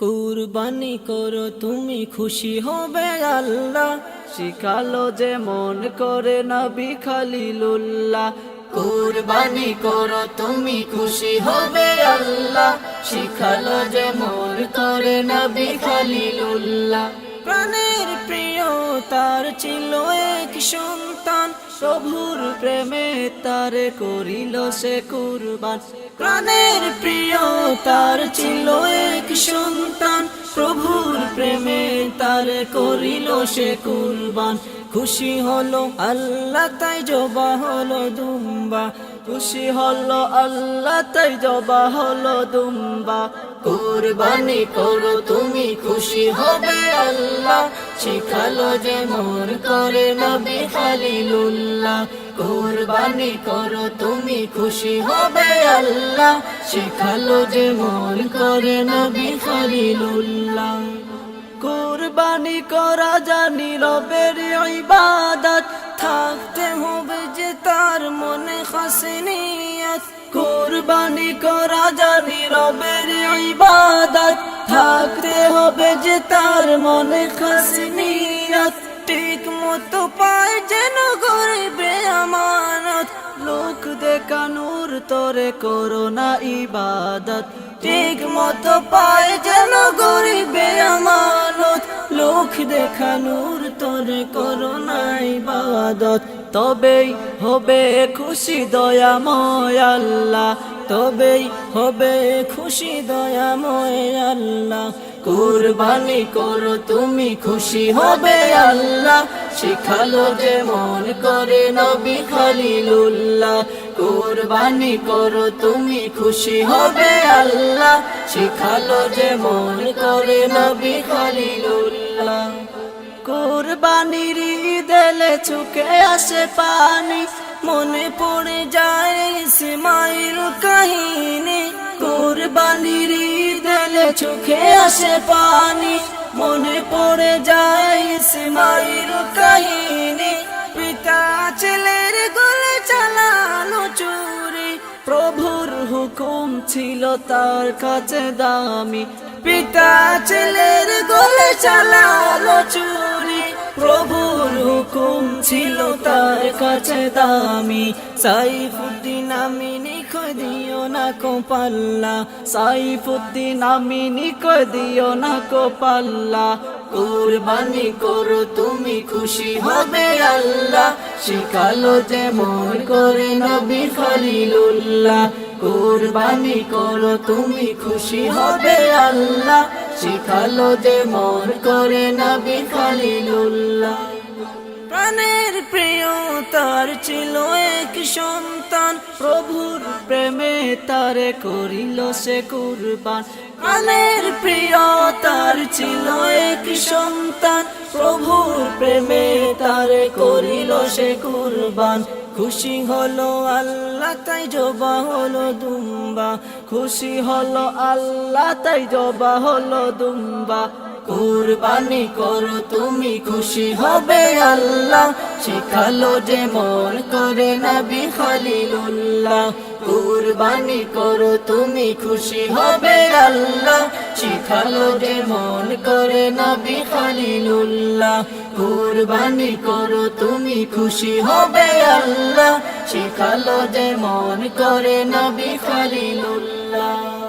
কুরবানি করো তুমি খুশি হবে আল্লাহ, শিখালো যে মন করে নবী খলিলুল্লাহ। কুরবানি করো তুমি খুশি হবে আল্লাহ, শিখালো যে মন করে নবী খলিলুল্লাহ। প্রাণের প্রিয় তার ছিল এক সন্তান, প্রভুর প্রেমে তার করিল সে কুরবান। প্রাণের প্রিয় তার ছিল এক সন্তান, প্রভুর প্রেমে তার করিল সে কুরবান। খুশি হলো আল্লাহ তাই জবা হলো দুম্বা, খুশি হলো আল্লাহ তাই জবা হলো দুম্বা। কুরবানি করো তুমি খুশি হবে আল্লাহ, শিখালো যে মন করে নবী খলিলুল্লাহ। কুরবানি করো তুমি খুশি হবে আল্লাহ, শিখালো যে মন করে নবী খলিলুল্লাহ। কুরবানি করা জানি রবের ইবাদত, থাকতে হবে যে তার মনে খাসে নিয়ত। কুরবানি করা জানি রবের ইবাদত, থাকতে হবে যে তার মনে খাসে নিয়ত। ঠিক মতো পায় যেন গরিবে আমানত, লোক দেখানোর তোরে করো না ইবাদত। ঠিক মতো পায় যেন গরিবে আমানত, লোক দেখানোর তোরে করো না ইবাদত। তবেই হবে খুশি দয়াময় আল্লাহ, তবেই হবে খুশি দয়াময় আল্লাহ। কুরবানি করো তুমি খুশি হবে আল্লাহ, শিখালো যে মন করে নবী খলিলুল্লাহ। কুরবানি করো তুমি খুশি হবে আল্লাহ, শিখালো যে মন করে নবী খলিলুল্লাহ। কুরবানির দিলে চুকে আসে পানি, মনে পড়ে যায় ইসমাইল কাহিনী। কুরবানির দিলে চোখে আসে পানি, মনে পড়ে যায় ইসমাইল কাহিনী। পিতা ছেলের গলে চালানো চুরি, প্রভুর হুকুম ছিল তার কাছে দামি। পিতা ছেলের গলে চালানো চুরি, প্রভুর হুকুম ছিল তার কাছে দামি। সাইফুদ্দিন আমি নিখয় দিও না কো পাল্লা, সাইফুদ্দিন আমি নিখয় দিও না কো পাল্লা। কুরবানি করো তুমি খুশি হবে আল্লাহ, শিখালো যে মন করে নবী খলিলুল্লাহ। কুরবানি করো তুমি খুশি হবে আল্লাহ, শিখালো যে মন করে নবী খলিলুল্লাহ। প্রাণের প্রিয় তার ছিল এক সন্তান, প্রভুর প্রেমে তারে করিল সে কুরবান। প্রাণের প্রিয় তার ছিল এক সন্তান, প্রভুর প্রেমে তারে করিল সে কুরবান। খুশি হলো আল্লাহ তাই জবা হলো দুম্বা, খুশি হলো আল্লাহ তাই জবা হলো দুম্বা। কুরবানি করো তুমি খুশি হবে আল্লাহ, শিখালো যে মন করে নবী খলিলুল্লাহ। কুরবানি করো তুমি খুশি হবে আল্লাহ, শিখালো যে মন করে নবী খলিলুল্লাহ। কুরবানি করো তুমি খুশি হবে আল্লাহ, শিখালো যে মন করে নবী খলিলুল্লাহ।